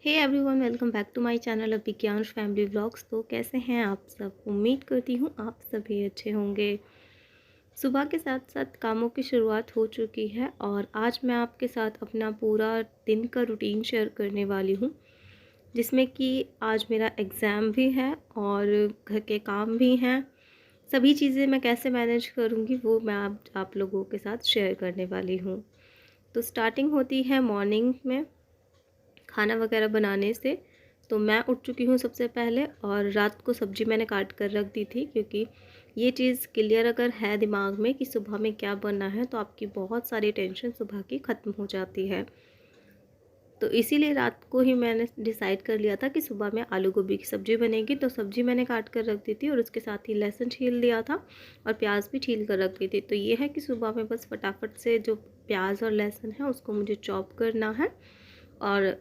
Hey everyone, welcome back to my channel Vigyanash family vlogs. तो कैसे हैं आप सब? उम्मीद करती हूँ आप सभी अच्छे होंगे। सुबह के साथ साथ कामों की शुरुआत हो चुकी है और आज मैं आपके साथ अपना पूरा दिन का रूटीन शेयर करने वाली हूँ, जिसमें कि आज मेरा एग्ज़ाम भी है और घर के काम भी हैं। सभी चीज़ें मैं कैसे मैनेज करूँगी वो मैं आप लोगों के साथ शेयर करने वाली हूँ। तो स्टार्टिंग होती है मॉर्निंग में खाना वगैरह बनाने से। तो मैं उठ चुकी हूँ सबसे पहले, और रात को सब्ज़ी मैंने काट कर रख दी थी, क्योंकि ये चीज़ क्लियर अगर है दिमाग में कि सुबह में क्या बनना है तो आपकी बहुत सारी टेंशन सुबह की ख़त्म हो जाती है। तो इसीलिए रात को ही मैंने डिसाइड कर लिया था कि सुबह में आलू गोभी की सब्ज़ी बनेगी। तो सब्ज़ी मैंने काट कर रख दी थी और उसके साथ ही लहसुन छील दिया था और प्याज भी छील कर रख दी थी। तो ये है कि सुबह में बस फटाफट से जो प्याज और लहसुन है उसको मुझे चॉप करना है और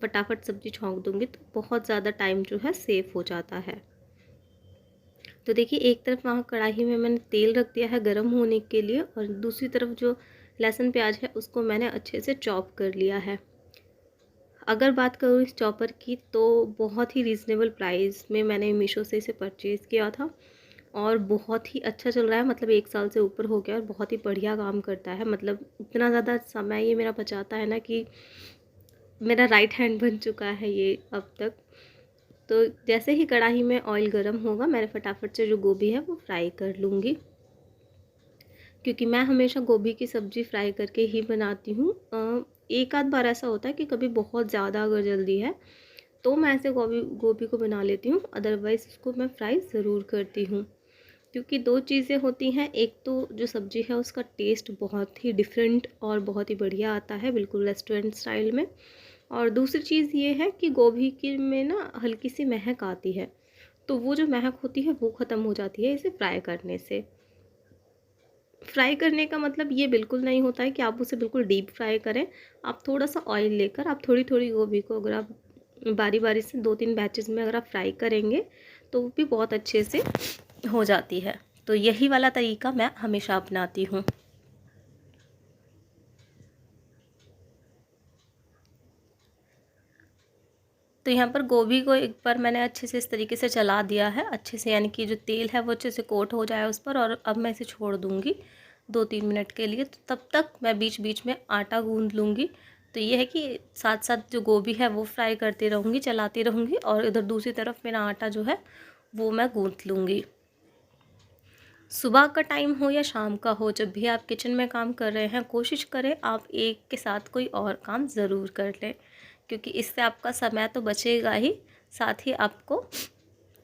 फटाफट सब्ज़ी छौंक दूँगी, तो बहुत ज़्यादा टाइम जो है सेव हो जाता है। तो देखिए, एक तरफ वहाँ कढ़ाई में मैंने तेल रख दिया है गरम होने के लिए, और दूसरी तरफ जो लहसुन प्याज है उसको मैंने अच्छे से चॉप कर लिया है। अगर बात करूँ इस चॉपर की, तो बहुत ही रीज़नेबल प्राइस में मैंने मीशो से इसे परचेज़ किया था और बहुत ही अच्छा चल रहा है। मतलब 1 साल से ऊपर हो गया और बहुत ही बढ़िया काम करता है। मतलब इतना ज़्यादा समय ये मेरा बचाता है ना कि मेरा राइट हैंड बन चुका है ये अब तक। तो जैसे ही कढ़ाई में ऑयल गरम होगा, मैं फटाफट से जो गोभी है वो फ्राई कर लूँगी, क्योंकि मैं हमेशा गोभी की सब्ज़ी फ्राई करके ही बनाती हूँ। एक आध बार ऐसा होता है कि कभी बहुत ज़्यादा अगर जल्दी है तो मैं ऐसे गोभी गोभी को बना लेती हूँ, अदरवाइज़ उसको मैं फ्राई ज़रूर करती हूँ। क्योंकि 2 चीज़ें होती हैं, एक तो जो सब्ज़ी है उसका टेस्ट बहुत ही डिफरेंट और बहुत ही बढ़िया आता है, बिल्कुल रेस्टोरेंट स्टाइल में। और दूसरी चीज़ ये है कि गोभी की में ना हल्की सी महक आती है, तो वो जो महक होती है वो ख़त्म हो जाती है इसे फ्राई करने से। फ्राई करने का मतलब ये बिल्कुल नहीं होता है कि आप उसे बिल्कुल डीप फ्राई करें। आप थोड़ा-सा ऑयल लेकर आप थोड़ी-थोड़ी गोभी को अगर आप बारी-बारी से 2-3 बैचेज़ में अगर आप फ्राई करेंगे, तो वो भी बहुत अच्छे से हो जाती है। तो यही वाला तरीका मैं हमेशा अपनाती हूँ। तो यहाँ पर गोभी को एक बार मैंने अच्छे से इस तरीके से चला दिया है, अच्छे से, यानी कि जो तेल है वो अच्छे से कोट हो जाए उस पर। और अब मैं इसे छोड़ दूँगी 2-3 मिनट के लिए। तो तब तक मैं बीच बीच में आटा गूँध लूँगी। तो ये है कि साथ साथ जो गोभी है वो फ्राई करती रहूँगी, चलाती रहूँगी, और इधर दूसरी तरफ मेरा आटा जो है वो मैं गूँथ लूँगी। सुबह का टाइम हो या शाम का हो, जब भी आप किचन में काम कर रहे हैं, कोशिश करें आप एक के साथ कोई और काम ज़रूर कर लें, क्योंकि इससे आपका समय तो बचेगा ही, साथ ही आपका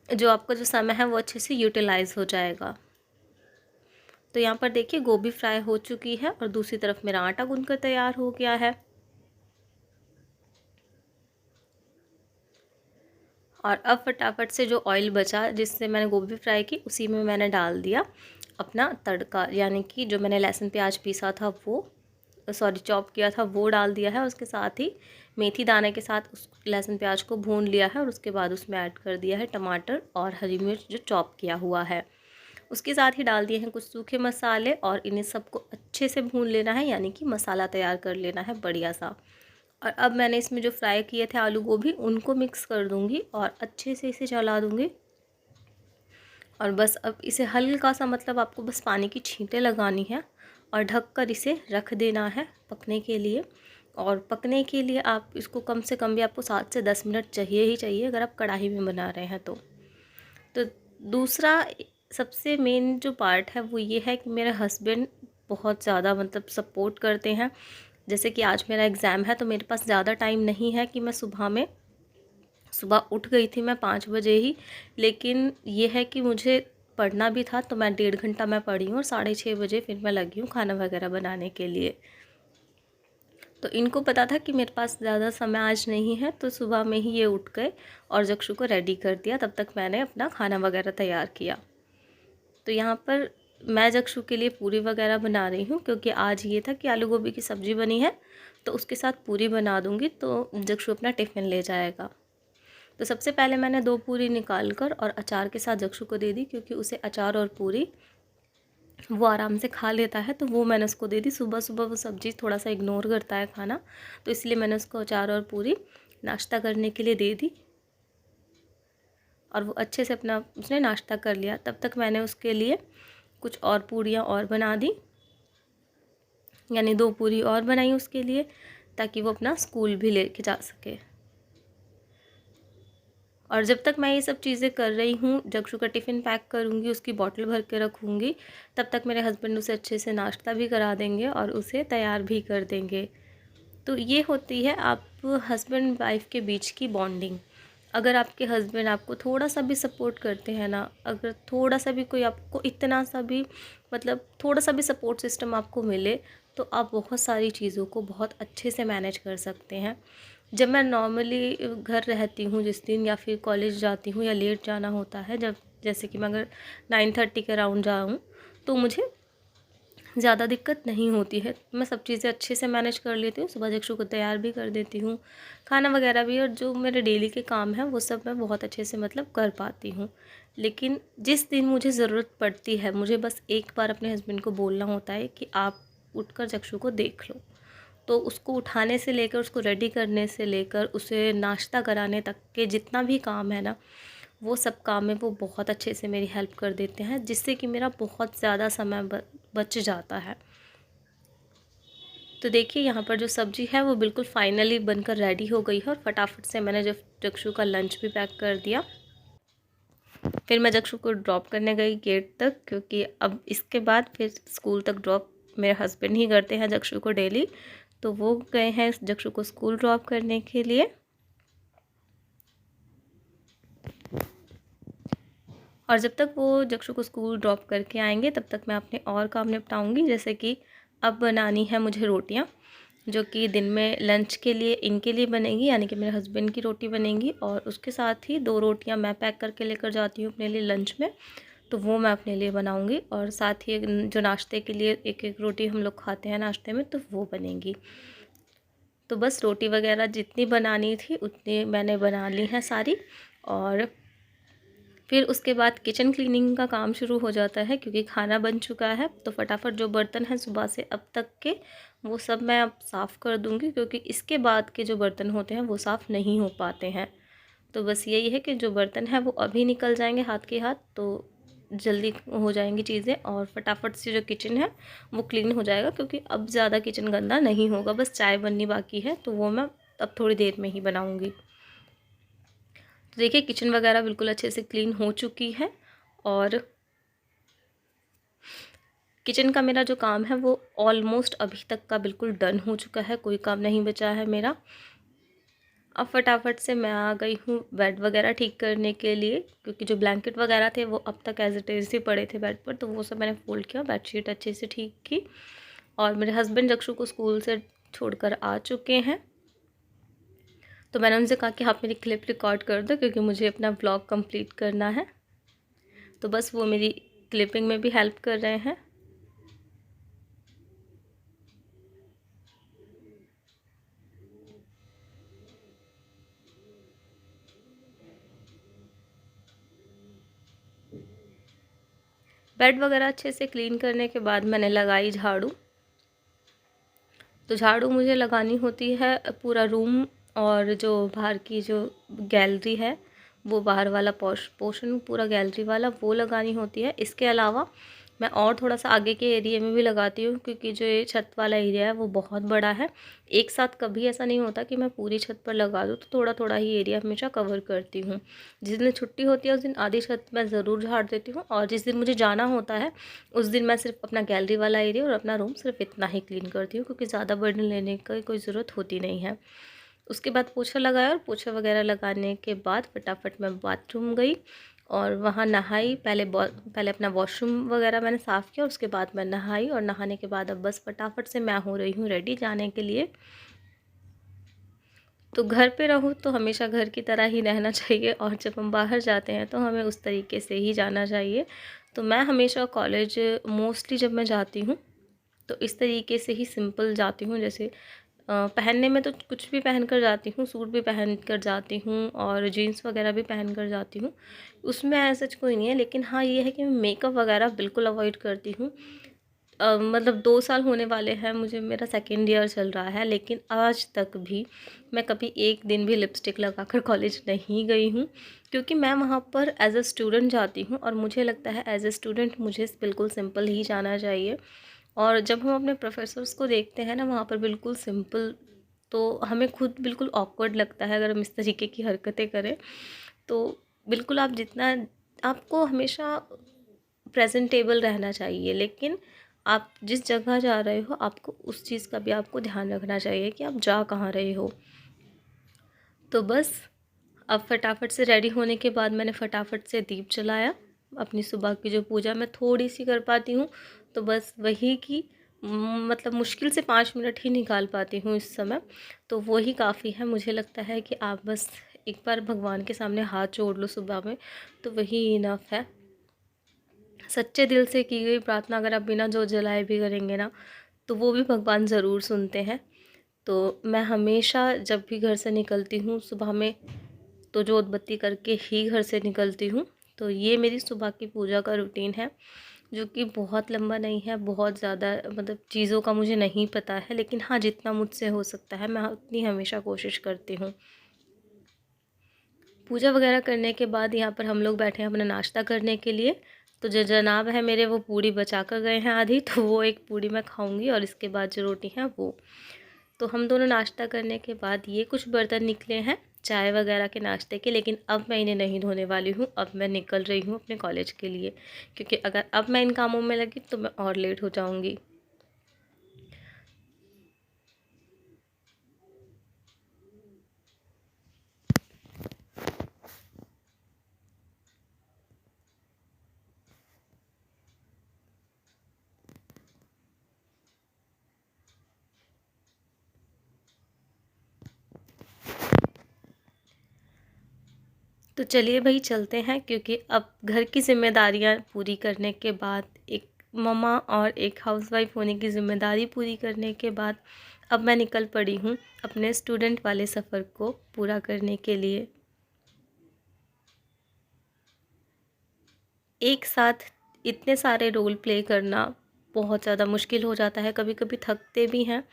जो समय है वो अच्छे से यूटिलाइज़ हो जाएगा। तो यहाँ पर देखिए, गोभी फ्राई हो चुकी है और दूसरी तरफ मेरा आटा गूँथ कर तैयार हो गया है। और अब फटाफट से जो ऑयल बचा जिससे मैंने गोभी फ्राई की, उसी में मैंने डाल दिया अपना तड़का, यानी कि जो मैंने लहसुन प्याज पीसा था वो, सॉरी चॉप किया था, वो डाल दिया है। उसके साथ ही मेथी दाने के साथ उस लहसुन प्याज को भून लिया है और उसके बाद उसमें ऐड कर दिया है टमाटर और हरी मिर्च जो चॉप किया हुआ है। उसके साथ ही डाल दिए हैं कुछ सूखे मसाले और इन्हें सबको अच्छे से भून लेना है, यानी कि मसाला तैयार कर लेना है बढ़िया सा। और अब मैंने इसमें जो फ्राई किए थे आलू गोभी, उनको मिक्स कर दूँगी और अच्छे से इसे चला दूँगी। और बस अब इसे हल्का सा, मतलब आपको बस पानी की छींटे लगानी है और ढक कर इसे रख देना है पकने के लिए। और पकने के लिए आप इसको कम से कम भी आपको 7 से 10 मिनट चाहिए ही चाहिए, अगर आप कढ़ाई में बना रहे हैं तो दूसरा सबसे मेन जो पार्ट है वो ये है कि मेरे हस्बैंड बहुत ज़्यादा मतलब सपोर्ट करते हैं। जैसे कि आज मेरा एग्ज़ाम है तो मेरे पास ज़्यादा टाइम नहीं है कि मैं सुबह उठ गई थी मैं 5 बजे ही, लेकिन ये है कि मुझे पढ़ना भी था, तो मैं 1.5 घंटा मैं पढ़ी हूँ और 6:30 बजे फिर मैं लगी हूँ खाना वगैरह बनाने के लिए। तो इनको पता था कि मेरे पास ज़्यादा समय आज नहीं है, तो सुबह में ही ये उठ गए और जक्षु को रेडी कर दिया, तब तक मैंने अपना खाना वगैरह तैयार किया। तो यहाँ पर मैं जक्षु के लिए पूरी वगैरह बना रही हूँ, क्योंकि आज ये था कि आलू गोभी की सब्ज़ी बनी है तो उसके साथ पूरी बना दूँगी, तो जक्षु अपना टिफ़िन ले जाएगा। तो सबसे पहले मैंने 2 पूरी निकाल कर और अचार के साथ जक्षु को दे दी, क्योंकि उसे अचार और पूरी वो आराम से खा लेता है, तो वो मैंने उसको दे दी। सुबह सुबह वो सब्ज़ी थोड़ा सा इग्नोर करता है खाना, तो इसलिए मैंने उसको अचार और पूरी नाश्ता करने के लिए दे दी और वो अच्छे से अपना उसने नाश्ता कर लिया। तब तक मैंने उसके लिए कुछ और पूरियाँ और बना दी, यानी 2 पूरी और बनाई उसके लिए, ताकि वो अपना स्कूल भी लेके जा सके। और जब तक मैं ये सब चीज़ें कर रही हूँ, जक्षु का टिफ़िन पैक करूँगी, उसकी बॉटल भर के रखूँगी, तब तक मेरे हस्बैंड उसे अच्छे से नाश्ता भी करा देंगे और उसे तैयार भी कर देंगे। तो ये होती है आप हस्बैंड वाइफ के बीच की बॉन्डिंग। अगर आपके हस्बैंड आपको थोड़ा सा भी सपोर्ट करते हैं ना, अगर थोड़ा सा भी कोई आपको इतना सा भी मतलब थोड़ा सा भी सपोर्ट सिस्टम आपको मिले, तो आप बहुत सारी चीज़ों को बहुत अच्छे से मैनेज कर सकते हैं। जब मैं नॉर्मली घर रहती हूँ जिस दिन, या फिर कॉलेज जाती हूँ या लेट जाना होता है, जब जैसे कि मैं अगर 9:30 के अराउंड जाऊँ, तो मुझे ज़्यादा दिक्कत नहीं होती है। मैं सब चीज़ें अच्छे से मैनेज कर लेती हूँ, सुबह जक्षु को तैयार भी कर देती हूँ, खाना वगैरह भी, और जो मेरे डेली के काम हैं वो सब मैं बहुत अच्छे से मतलब कर पाती हूँ। लेकिन जिस दिन मुझे ज़रूरत पड़ती है, मुझे बस एक बार अपने हस्बैंड को बोलना होता है कि आप उठकर जक्षु को देख लो। तो उसको उठाने से लेकर, उसको रेडी करने से लेकर, उसे नाश्ता कराने तक के जितना भी काम है ना, वो सब काम में वो बहुत अच्छे से मेरी हेल्प कर देते हैं, जिससे कि मेरा बहुत ज़्यादा समय बच जाता है। तो देखिए यहाँ पर जो सब्ज़ी है वो बिल्कुल फाइनली बनकर रेडी हो गई है, और फटाफट से मैंने जब जक्षु का लंच भी पैक कर दिया। फिर मैं जक्षु को ड्रॉप करने गई गेट तक, क्योंकि अब इसके बाद फिर स्कूल तक ड्रॉप मेरे हस्बैंड ही करते हैं जक्षु को डेली। तो वो गए हैं जक्षु को स्कूल ड्रॉप करने के लिए। और जब तक वो जक्षु को स्कूल ड्रॉप करके आएंगे, तब तक मैं अपने और काम निपटाऊंगी। जैसे कि अब बनानी है मुझे रोटियां, जो कि दिन में लंच के लिए इनके लिए बनेगी, यानी कि मेरे हस्बैंड की रोटी बनेगी, और उसके साथ ही 2 रोटियां मैं पैक करके लेकर जाती हूँ अपने लिए लंच में, तो वो मैं अपने लिए बनाऊँगी। और साथ ही जो नाश्ते के लिए एक एक रोटी हम लोग खाते हैं नाश्ते में, तो वो बनेगी। तो बस रोटी वगैरह जितनी बनानी थी उतनी मैंने बना ली हैं सारी। और फिर उसके बाद किचन क्लीनिंग का काम शुरू हो जाता है, क्योंकि खाना बन चुका है। तो फटाफट जो बर्तन हैं सुबह से अब तक के, वो सब मैं अब साफ़ कर दूंगी, क्योंकि इसके बाद के जो बर्तन होते हैं वो साफ़ नहीं हो पाते हैं। तो बस यही है कि जो बर्तन हैं वो अभी निकल जाएंगे हाथ के हाथ, तो जल्दी हो जाएंगी चीज़ें, और फटाफट से जो किचन है वो क्लीन हो जाएगा, क्योंकि अब ज़्यादा किचन गंदा नहीं होगा। बस चाय बननी बाकी है, तो वो मैं अब थोड़ी देर में ही बनाऊँगी। तो देखिए किचन वगैरह बिल्कुल अच्छे से क्लीन हो चुकी है, और किचन का मेरा जो काम है वो ऑलमोस्ट अभी तक का बिल्कुल डन हो चुका है, कोई काम नहीं बचा है मेरा। अब फटाफट से मैं आ गई हूँ बेड वगैरह ठीक करने के लिए, क्योंकि जो ब्लैंकेट वगैरह थे वो अब तक एज इट इज़ ही पड़े थे बेड पर, तो वो सब मैंने फोल्ड किया, बेडशीट अच्छे से ठीक की। और मेरे हस्बैंड जक्षु को स्कूल से छोड़कर आ चुके हैं, तो मैंने उनसे कहा कि आप मेरी क्लिप रिकॉर्ड कर दो, क्योंकि मुझे अपना व्लॉग कंप्लीट करना है। तो बस वो मेरी क्लिपिंग में भी हेल्प कर रहे हैं। बेड वगैरह अच्छे से क्लीन करने के बाद मैंने लगाई झाड़ू। तो झाड़ू मुझे लगानी होती है पूरा रूम, और जो बाहर की जो गैलरी है, वो बाहर वाला पोर्शन पूरा गैलरी वाला वो लगानी होती है। इसके अलावा मैं और थोड़ा सा आगे के एरिया में भी लगाती हूँ, क्योंकि जो ये छत वाला एरिया है वो बहुत बड़ा है। एक साथ कभी ऐसा नहीं होता कि मैं पूरी छत पर लगा दूँ, तो थोड़ा थोड़ा ही एरिया हमेशा कवर करती हूँ। जिस दिन छुट्टी होती है उस दिन आधी छत मैं ज़रूर झाड़ देती हूँ, और जिस दिन मुझे जाना होता है उस दिन मैं सिर्फ अपना गैलरी वाला एरिया और अपना रूम सिर्फ इतना ही क्लीन करती हूँ, क्योंकि ज़्यादा बर्डन लेने की कोई ज़रूरत होती नहीं है। उसके बाद पोछा लगाया, और पोछा वगैरह लगाने के बाद फटाफट मैं बाथरूम गई और वहाँ नहाई। पहले अपना वॉशरूम वगैरह मैंने साफ़ किया, उसके बाद मैं नहाई, और नहाने के बाद अब बस फटाफट से मैं हो रही हूँ रेडी जाने के लिए। तो घर पे रहूँ तो हमेशा घर की तरह ही रहना चाहिए, और जब हम बाहर जाते हैं तो हमें उस तरीके से ही जाना चाहिए। तो मैं हमेशा कॉलेज मोस्टली जब मैं जाती हूँ तो इस तरीके से ही सिंपल जाती हूँ। जैसे पहनने में तो कुछ भी पहन कर जाती हूँ, सूट भी पहन कर जाती हूँ, और जीन्स वगैरह भी पहन कर जाती हूँ, उसमें ऐसा कोई नहीं है। लेकिन हाँ ये है कि मैं मेकअप वगैरह बिल्कुल अवॉइड करती हूँ। मतलब 2 साल होने वाले हैं, मुझे मेरा सेकंड ईयर चल रहा है, लेकिन आज तक भी मैं कभी एक दिन भी लिपस्टिक लगाकर कॉलेज नहीं गई हूँ, क्योंकि मैं वहाँ पर एज़ अ स्टूडेंट जाती हूँ और मुझे लगता है एज़ अ स्टूडेंट मुझे बिल्कुल सिंपल ही जाना चाहिए। और जब हम अपने प्रोफ़ेसर्स को देखते हैं ना वहाँ पर बिल्कुल सिंपल, तो हमें खुद बिल्कुल ऑकवर्ड लगता है अगर हम इस तरीके की हरकतें करें। तो बिल्कुल आप जितना, आपको हमेशा प्रेजेंटेबल रहना चाहिए, लेकिन आप जिस जगह जा रहे हो आपको उस चीज़ का भी आपको ध्यान रखना चाहिए कि आप जा कहाँ रहे हो। तो बस अब फटाफट से रेडी होने के बाद मैंने फटाफट से दीप जलाया। अपनी सुबह की जो पूजा मैं थोड़ी सी कर पाती हूँ, तो बस वही की मतलब मुश्किल से 5 मिनट ही निकाल पाती हूँ इस समय, तो वही काफ़ी है। मुझे लगता है कि आप बस एक बार भगवान के सामने हाथ जोड़ लो सुबह में, तो वही इनफ है। सच्चे दिल से की गई प्रार्थना अगर आप बिना जोत जलाए भी करेंगे ना, तो वो भी भगवान ज़रूर सुनते हैं। तो मैं हमेशा जब भी घर से निकलती हूँ सुबह में, तो जोत बत्ती करके ही घर से निकलती हूँ। तो ये मेरी सुबह की पूजा का रूटीन है, जो कि बहुत लंबा नहीं है, बहुत ज़्यादा मतलब चीज़ों का मुझे नहीं पता है, लेकिन हाँ जितना मुझसे हो सकता है मैं उतनी हमेशा कोशिश करती हूँ। पूजा वगैरह करने के बाद यहाँ पर हम लोग बैठे हैं अपना नाश्ता करने के लिए। तो जो जनाब है मेरे, वो पूड़ी बचा कर गए हैं आधी, तो वो एक पूड़ी मैं खाऊंगी और इसके बाद जो रोटी है वो। तो हम दोनों नाश्ता करने के बाद ये कुछ बर्तन निकले हैं चाय वगैरह के नाश्ते के, लेकिन अब मैं इन्हें नहीं धोने वाली हूँ। अब मैं निकल रही हूँ अपने कॉलेज के लिए, क्योंकि अगर अब मैं इन कामों में लगी तो मैं और लेट हो जाऊँगी। तो चलिए भाई चलते हैं, क्योंकि अब घर की ज़िम्मेदारियां पूरी करने के बाद, एक मम्मा और एक हाउसवाइफ होने की ज़िम्मेदारी पूरी करने के बाद, अब मैं निकल पड़ी हूँ अपने स्टूडेंट वाले सफ़र को पूरा करने के लिए। एक साथ इतने सारे रोल प्ले करना बहुत ज़्यादा मुश्किल हो जाता है, कभी कभी थकते भी हैं,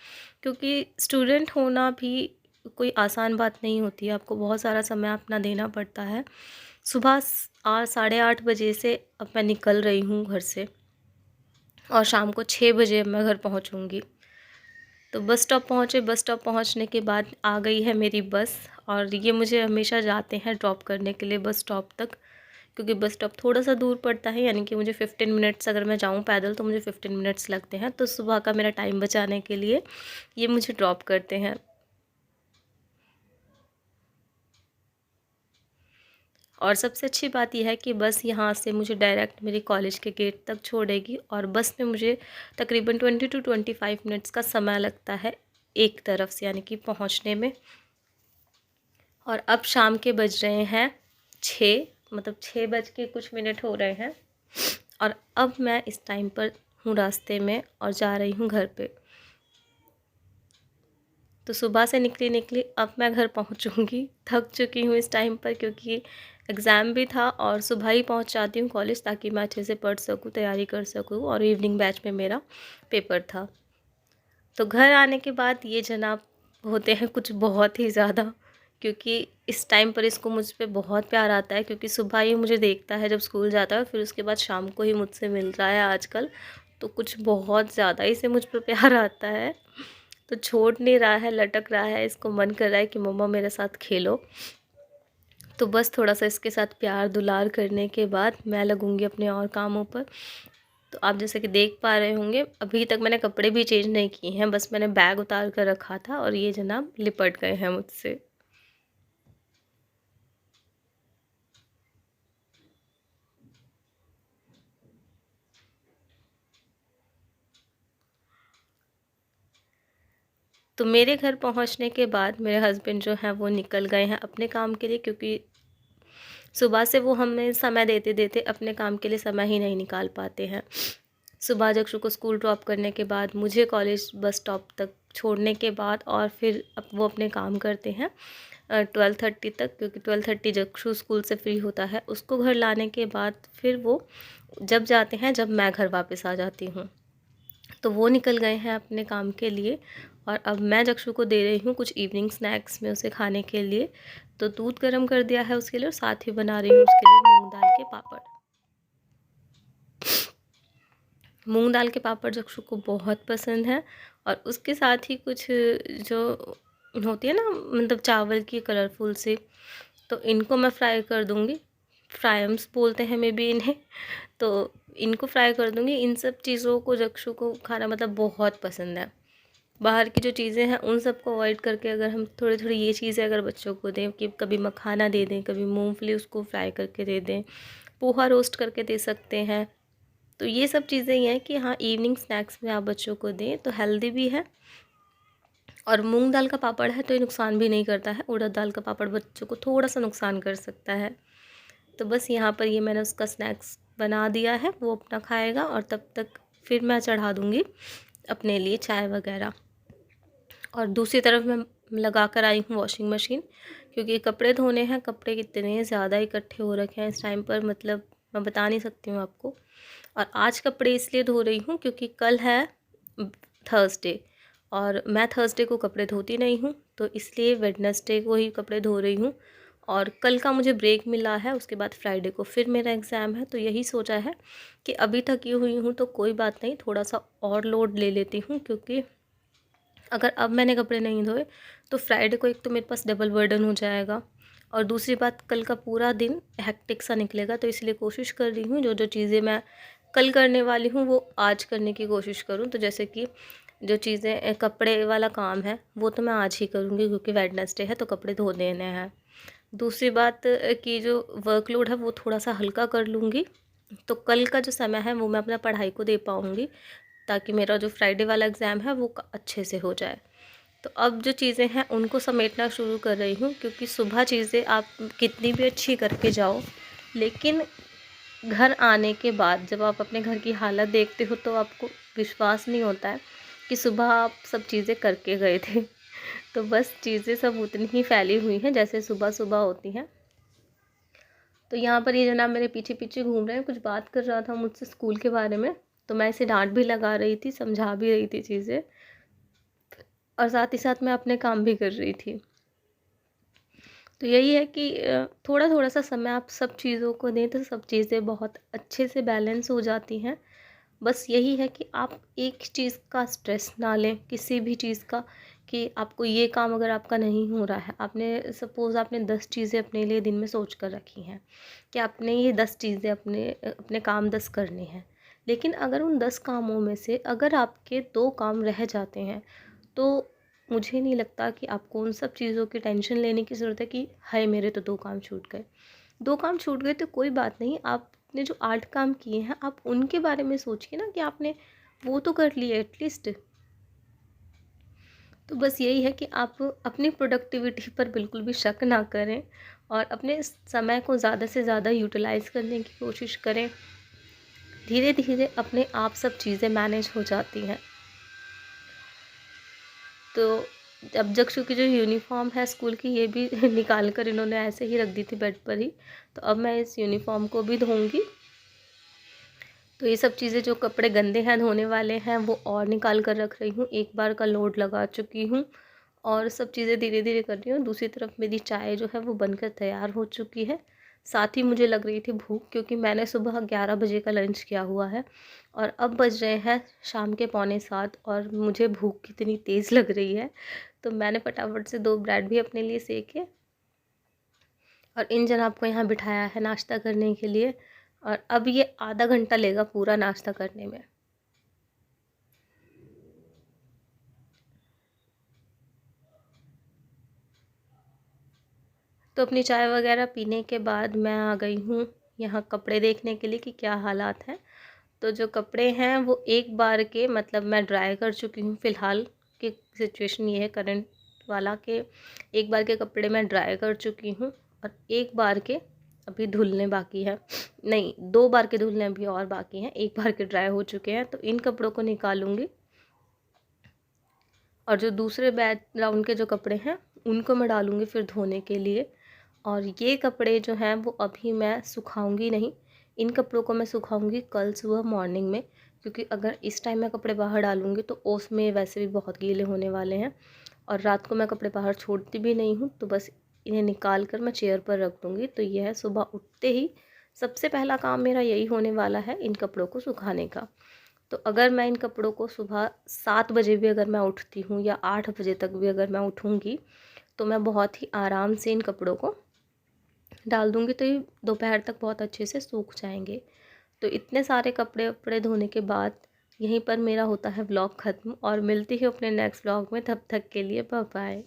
क्योंकि स्टूडेंट होना भी कोई आसान बात नहीं होती है। आपको बहुत सारा समय अपना देना पड़ता है। सुबह 8 साढ़े 8 बजे से अब मैं निकल रही हूँ घर से, और शाम को 6 बजे मैं घर पहुँचूँगी। तो बस स्टॉप पहुँचे, बस स्टॉप पहुँचने के बाद आ गई है मेरी बस, और ये मुझे हमेशा जाते हैं ड्रॉप करने के लिए बस स्टॉप तक, क्योंकि बस स्टॉप थोड़ा सा दूर पड़ता है, यानी कि मुझे 15 मिनट्स, अगर मैं जाऊँ पैदल तो मुझे 15 मिनट्स लगते हैं। तो सुबह का मेरा टाइम बचाने के लिए ये मुझे ड्रॉप करते हैं। और सबसे अच्छी बात यह है कि बस यहाँ से मुझे डायरेक्ट मेरे कॉलेज के गेट तक छोड़ेगी, और बस में मुझे तकरीबन 20 to 25 मिनट्स का समय लगता है एक तरफ से, यानी कि पहुँचने में। और अब शाम के बज रहे हैं 6, मतलब 6 बज के कुछ मिनट हो रहे हैं, और अब मैं इस टाइम पर हूँ रास्ते में और जा रही हूँ घर पे। तो सुबह से निकली निकली अब मैं घर पहुँचूँगी। थक चुकी हूँ इस टाइम पर, क्योंकि एग्ज़ाम भी था और सुबह ही पहुँच जाती हूँ कॉलेज, ताकि मैं अच्छे से पढ़ सकूँ, तैयारी कर सकूँ, और इवनिंग बैच में मेरा पेपर था। तो घर आने के बाद ये जनाब होते हैं कुछ बहुत ही ज़्यादा, क्योंकि इस टाइम पर इसको मुझ पे बहुत प्यार आता है, क्योंकि सुबह ही मुझे देखता है जब स्कूल जाता है, फिर उसके बाद शाम को ही मुझसे मिल रहा है आजकल। तो कुछ बहुत ज़्यादा इसे मुझ पे प्यार आता है, तो छोड़ नहीं रहा है, लटक रहा है, इसको मन कर रहा है कि मम्मा मेरे साथ खेलो। तो बस थोड़ा सा इसके साथ प्यार दुलार करने के बाद मैं लगूंगी अपने और कामों पर। तो आप जैसे कि देख पा रहे होंगे, अभी तक मैंने कपड़े भी चेंज नहीं किए हैं, बस मैंने बैग उतार कर रखा था और ये जनाब लिपट गए हैं मुझसे। तो मेरे घर पहुंचने के बाद मेरे हस्बैंड जो हैं वो निकल गए हैं अपने काम के लिए, क्योंकि सुबह से वो हमें समय देते देते अपने काम के लिए समय ही नहीं निकाल पाते हैं। सुबह जक्षु को स्कूल ड्रॉप करने के बाद, मुझे कॉलेज बस स्टॉप तक छोड़ने के बाद, और फिर अब वो अपने काम करते हैं 12:30 तक, क्योंकि 12:30 जक्षु स्कूल से फ्री होता है। उसको घर लाने के बाद फिर वो जब जाते हैं, जब मैं घर वापस आ जाती हूँ। तो वो निकल गए हैं अपने काम के लिए और अब मैं जक्षु को दे रही हूँ कुछ इवनिंग स्नैक्स में उसे खाने के लिए। तो दूध गर्म कर दिया है उसके लिए और साथ ही बना रही हूँ उसके लिए मूंग दाल के पापड़। मूंग दाल के पापड़ जक्षु को बहुत पसंद है और उसके साथ ही कुछ जो होती है ना, मतलब चावल की कलरफुल सी, तो इनको मैं फ्राई कर दूँगी। फ्रायम्स बोलते हैं मे बी इन्हें। तो इनको फ्राई कर दूँगी। इन सब चीज़ों को जक्षु को खाना मतलब बहुत पसंद है। बाहर की जो चीज़ें हैं उन सबको अवॉइड करके अगर हम थोड़ी थोड़ी ये चीज़ें अगर बच्चों को दें कि कभी मखाना दे दें, कभी मूंगफली उसको फ्राई करके दे दें, पोहा रोस्ट करके दे सकते हैं। तो ये सब चीज़ें ये हैं कि हाँ, इवनिंग स्नैक्स में आप बच्चों को दें तो हेल्दी भी है। और मूंग दाल का पापड़ है तो ये नुकसान भी नहीं करता है। उड़द दाल का पापड़ बच्चों को थोड़ा सा नुकसान कर सकता है। तो बस यहाँ पर ये मैंने उसका स्नैक्स बना दिया है, वो अपना खाएगा और तब तक फिर मैं चढ़ा दूँगी अपने लिए चाय वगैरह। और दूसरी तरफ मैं लगा कर आई हूँ वॉशिंग मशीन, क्योंकि कपड़े धोने हैं। कपड़े कितने ज़्यादा इकट्ठे हो रखे हैं इस टाइम पर, मतलब मैं बता नहीं सकती हूँ आपको। और आज कपड़े इसलिए धो रही हूँ क्योंकि कल है थर्सडे और मैं थर्सडे को कपड़े धोती नहीं हूँ, तो इसलिए वेडनेसडे को ही कपड़े धो रही हूँ। और कल का मुझे ब्रेक मिला है, उसके बाद फ्राइडे को फिर मेरा एग्ज़ाम है। तो यही सोचा है कि अभी थकी हुई हूँ तो कोई बात नहीं, थोड़ा सा और लोड ले लेती हूँ, क्योंकि अगर अब मैंने कपड़े नहीं धोए तो फ्राइडे को एक तो मेरे पास डबल बर्डन हो जाएगा और दूसरी बात कल का पूरा दिन हेक्टिक सा निकलेगा। तो इसलिए कोशिश कर रही हूँ जो जो चीज़ें मैं कल करने वाली हूँ वो आज करने की कोशिश करूँ। तो जैसे कि जो चीज़ें कपड़े वाला काम है वो तो मैं आज ही करूँगी क्योंकि वेडनेसडे है तो कपड़े धो देने हैं। दूसरी बात कि जो वर्कलोड है वो थोड़ा सा हल्का कर लूँगी, तो कल का जो समय है वो मैं अपना पढ़ाई को दे पाऊँगी, ताकि मेरा जो फ्राइडे वाला एग्ज़ाम है वो अच्छे से हो जाए। तो अब जो चीज़ें हैं उनको समेटना शुरू कर रही हूँ, क्योंकि सुबह चीज़ें आप कितनी भी अच्छी करके जाओ, लेकिन घर आने के बाद जब आप अपने घर की हालत देखते हो तो आपको विश्वास नहीं होता है कि सुबह आप सब चीज़ें करके गए थे। तो बस चीज़ें सब उतनी ही फैली हुई हैं जैसे सुबह सुबह होती हैं। तो यहाँ पर ये जनाब मेरे पीछे पीछे घूम रहे हैं, कुछ बात कर रहा था मुझसे स्कूल के बारे में, तो मैं इसे डांट भी लगा रही थी, समझा भी रही थी चीज़ें, और साथ ही साथ मैं अपने काम भी कर रही थी। तो यही है कि थोड़ा थोड़ा सा समय आप सब चीज़ों को दें तो सब चीज़ें बहुत अच्छे से बैलेंस हो जाती हैं। बस यही है कि आप एक चीज़ का स्ट्रेस ना लें, किसी भी चीज़ का, कि आपको ये काम अगर आपका नहीं हो रहा है, आपने सपोज़ आपने 10 चीज़ें अपने लिए दिन में सोच कर रखी हैं कि आपने ये 10 चीज़ें अपने अपने काम 10 करने हैं, लेकिन अगर उन 10 कामों में से अगर आपके 2 काम रह जाते हैं, तो मुझे नहीं लगता कि आपको उन सब चीज़ों की टेंशन लेने की ज़रूरत है कि हाय मेरे तो 2 काम छूट गए। 2 काम छूट गए तो कोई बात नहीं, आपने जो 8 काम किए हैं आप उनके बारे में सोचिए ना कि आपने वो तो कर लिए एटलीस्ट। तो बस यही है कि आप अपनी प्रोडक्टिविटी पर बिल्कुल भी शक ना करें और अपने समय को ज़्यादा से ज़्यादा यूटिलाइज़ करने की कोशिश करें। धीरे धीरे अपने आप सब चीज़ें मैनेज हो जाती हैं। तो अब जक्षु की जो यूनिफ़ॉर्म है स्कूल की, ये भी निकाल कर इन्होंने ऐसे ही रख दी थी बेड पर ही, तो अब मैं इस यूनिफ़ॉर्म को भी धोऊँगी। तो ये सब चीज़ें जो कपड़े गंदे हैं धोने वाले हैं वो और निकाल कर रख रही हूँ, एक बार का लोड लगा चुकी हूँ और सब चीज़ें धीरे धीरे कर रही हूँ। दूसरी तरफ मेरी चाय जो है वो बनकर तैयार हो चुकी है। साथ ही मुझे लग रही थी भूख, क्योंकि मैंने सुबह 11 बजे का लंच किया हुआ है और अब बज रहे हैं शाम के 6:45 और मुझे भूख कितनी तेज़ लग रही है। तो मैंने फटाफट से 2 ब्रेड भी अपने लिए सेके और इन जनाब को यहाँ बिठाया है नाश्ता करने के लिए, और अब ये आधा घंटा लेगा पूरा नाश्ता करने में। तो अपनी चाय वगैरह पीने के बाद मैं आ गई हूँ यहाँ कपड़े देखने के लिए कि क्या हालात हैं। तो जो कपड़े हैं वो एक बार के, मतलब मैं ड्राई कर चुकी हूँ फ़िलहाल की सिचुएशन ये है करंट वाला, कि एक बार के कपड़े मैं ड्राई कर चुकी हूँ और एक बार के अभी धुलने बाकी है, नहीं 2 बार के धुलने अभी और बाकी हैं, एक बार के ड्राई हो चुके हैं। तो इन कपड़ों को निकालूंगी और जो दूसरे बैकग्राउंड के जो कपड़े हैं उनको मैं डालूंगी फिर धोने के लिए। और ये कपड़े जो हैं वो अभी मैं सुखाऊंगी नहीं, इन कपड़ों को मैं सुखाऊंगी कल सुबह मॉर्निंग में, क्योंकि अगर इस टाइम मैं कपड़े बाहर डालूँगी तो ओस में वैसे भी बहुत गीले होने वाले हैं, और रात को मैं कपड़े बाहर छोड़ती भी नहीं हूँ, तो बस इन्हें निकाल कर मैं चेयर पर रख दूँगी। तो यह है सुबह उठते ही सबसे पहला काम मेरा यही होने वाला है, इन कपड़ों को सुखाने का। तो अगर मैं इन कपड़ों को सुबह 7 बजे भी अगर मैं उठती हूँ या 8 बजे तक भी अगर मैं उठूँगी, तो मैं बहुत ही आराम से इन कपड़ों को डाल दूँगी, तो ये दोपहर तक बहुत अच्छे से सूख जाएंगे। तो इतने सारे कपड़े वपड़े धोने के बाद यहीं पर मेरा होता है व्लॉग ख़त्म, और मिलती हूँ अपने नेक्स्ट व्लॉग में। तब तक के लिए बाय बाय।